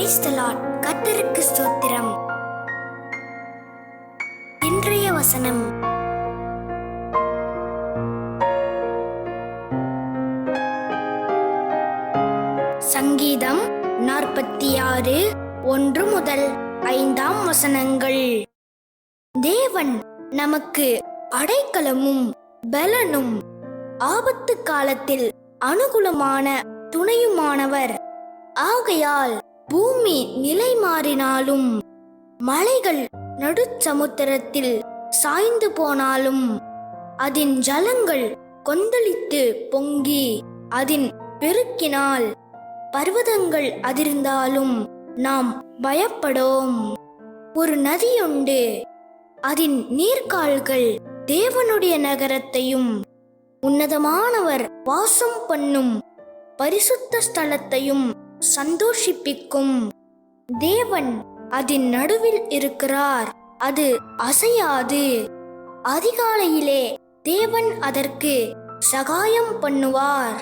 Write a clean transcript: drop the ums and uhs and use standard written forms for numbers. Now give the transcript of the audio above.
Praise the Lord. கர்த்தருக்கு ஸ்தோத்திரம். இன்றைய வசனம், சங்கீதம் 46 1 முதல் 5 வசனங்கள். தேவன் நமக்கு அடைக்கலமும் பலனும் ஆபத்து காலத்தில் அனுகூலமான துணையுமானவர். ஆகையால் பூமி நிலை மாறினாலும், மலைகள் நடுச்சமுத்திரத்தில் சாய்ந்து போனாலும், அதன் ஜலங்கள் கொந்தளித்து பொங்கி அதன் பெருக்கினால் பர்வதங்கள் அதிர்ந்தாலும் நாம் பயப்படோம். ஒரு நதியுண்டு, அதன் நீர்க்கால்கள் தேவனுடைய நகரத்தையும் உன்னதமானவர் வாசம் பண்ணும் பரிசுத்த ஸ்தலத்தையும் சந்தோஷிப்பிக்கும். தேவன் அதன் நடுவில் இருக்கிறார், அது அசையாது. அதிகாலையிலே தேவன் அதற்கு சகாயம் பண்ணுவார்.